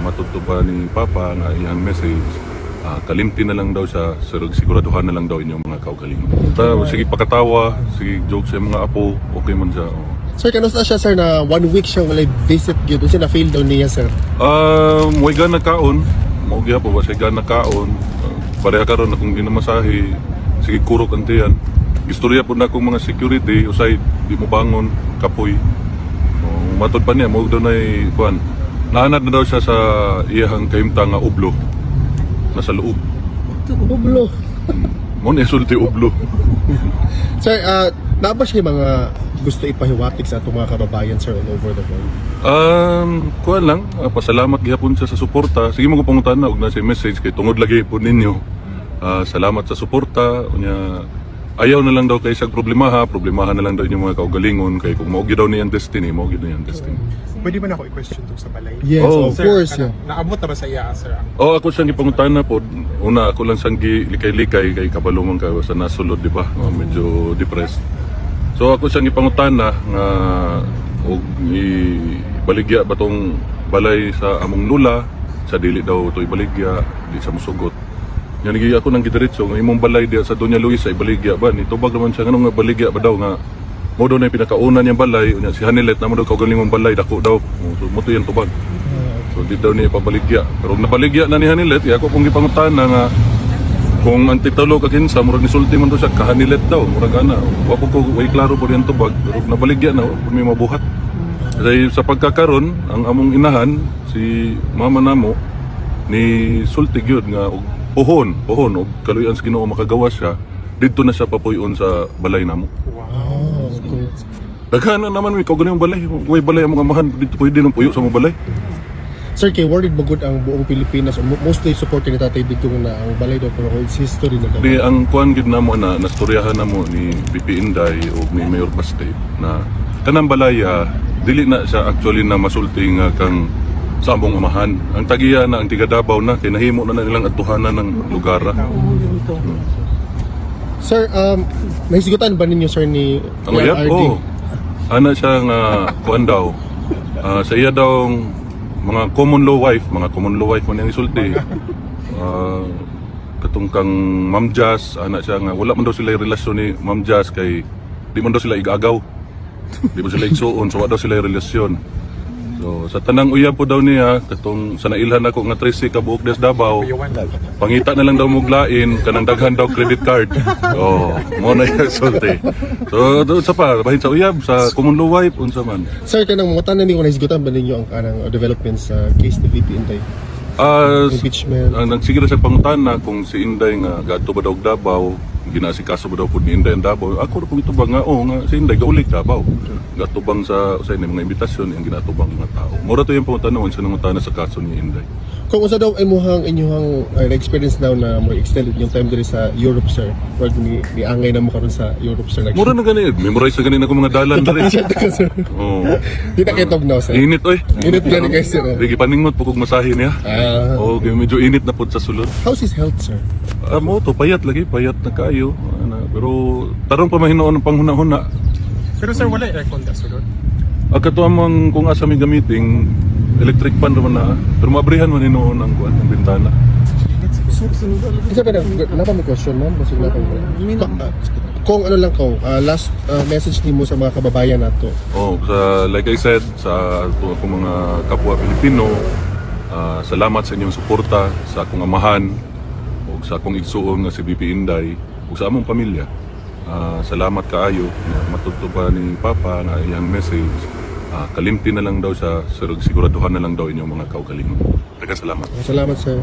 matutuba ni Papa nga iyang message. Kalimti na lang daw siya, siguraduhan na lang daw inyong mga kaugalingon. Sige pakatawa, sige joke sa mga apo, okay man siya. Sir, kanusta siya sir na 1 week siya walay visit gyud siya na fail daw niya sir? Way gan nagkaon, mao gyud po ba siya gan nagkaon. Pareha karon akong ginamasahe, sige kurok antiyan. Istorya po na akong mga security, usay di mo bangon, kapoy. Matod pa niya, mao daw nay kuan. Naanad na daw siya sa iyang kahimtang nga ublo. Nasa loob. Ublo. Mo ni sulti ublo. Sir, naba siya mga gusto ipahiwatig sa atong mga kababayan sir all over the world? Kuan lang, pasalamat gihapon siya sa suporta. Sige mo ko pangutan na og na si message kay tungod lagi po ninyo. Salamat sa suporta. Unya ayaw na lang daw kay isang problemahan na lang daw inyong mga kaugalingon kay kung maugi daw niyang destiny, maugi daw niyang destiny. Pwede ba na ako i-question to sa balay? Yes, of course. Sir, naabot na ba sa iya, sir? Ako siyang ipangutan na po. Una, ako lang siyang likay-likay kay kabalumang ka sa nasulod, di ba? Medyo depressed. So ako siyang ipangutan na nga og ibaligya ba tong balay sa among lula, sa dili daw to ibaligya, di sa musugot. Yan nagi ako nang gidiretso nga imong balay diya sa Doña Luisa ibaligya ba ni tubag naman siya nganong nga baligya ba daw nga mo daw na pinakauna niyang balay unya si Hanilet na mo daw kaugalingong balay dako daw. So mo to yan tubag. So di daw niya ipabaligya. Pero nabaligya na ni Hanilet, ako kung gipangutan na nga kung ang titulo ka kinsa murag nisulti man daw siya ka Hanilet daw murag ana. Wa po ko way klaro po yan tubag pero nabaligya na kung may mabuhat. Kasi sa pagkakaron ang among inahan si mama namo ni sulti gyud nga pohon og kaluyan sa Ginoo makagawa siya didto na siya papuyon sa balay namo. Wow. Daghan na naman may kaugalingong balay. Way balay among amahan dito pwede nang puyo sa mga balay. Sir, kay worried magud ang buong Pilipinas mostly supporting ni Tatay Digong na ang balay daw pero its history na daw. Di ang kuan gid namo na nastoryahan namo ni BP Inday o ni Mayor Baste na kanang balaya dili na siya actually na masulti nga kang sa among amahan. Ang tagiya na ang tiga Davao na kay nahimo na nilang atuhanan ng lugar. Sir, nahisigutan ba ninyo sir ni RD? Ana siya nga kuan daw. Sa iya daw mga common law wife man yang isulti. Katong kang Ma'am Jazz, ana siya nga wala man daw sila relasyon ni Ma'am Jazz kay di man daw sila igagaw. Di man sila igsuon, so wala daw sila relasyon. So sa tanang uyab po daw niya katong sa nailhan ako nga 13 ka buok des Davao. Pangita na lang daw muglain kanang daghan daw credit card. Mo na yung sulti. So doon sa pa bahin sa uyab sa common law wife unsa man. Sir, kanang mga tanan ni ko nahisigutan ba ninyo ang kanang development sa case ni VP Inday? Impeachment. Nagsiguro sa pangutan na kung si Inday nga gato ba daw Davao, ginasikaso ba daw po ni Inday ang Davao. Ako kung ito ba nga nga si Inday gaulig Davao. Gatubang sa mga imbitasyon ang ginatubang mga tao. Mura to yung pangutan na sa nangutana sa kaso ni Inday. Kung unsa daw inyong experience daw na more extended yung time diri sa Europe sir, wag ni angay na mo karon sa Europe sir. Mura na gani, memorize na gani ako mga dalan diri. Di na kay tugnaw sir. Init oy. Init gani kay sir. Digi paningot po kog masahe niya. Okay, medyo init na pud sa sulod. How's his health sir? Mo to payat na kayo. Pero tarong pa mahinoon ang panghuna-huna. Pero sir, wala aircon da sulod. Kato amang kung asa may gamiting electric fan naman na. Pero mabrihan man hinoon ang kuan ng bintana. Isa pa na pa may question ma'am, basig na kung ano lang ko, last message nimo sa mga kababayan nato. Like I said sa akong mga kapwa Pilipino, salamat sa inyong suporta sa akong amahan ug sa akong igsuon nga si BP Inday ug sa among pamilya. Salamat kaayo na matutuba ni Papa nga iyang message. Kalimti na lang daw siya, siguraduhan na lang daw inyong mga kaugalingon. Salamat. Salamat sir.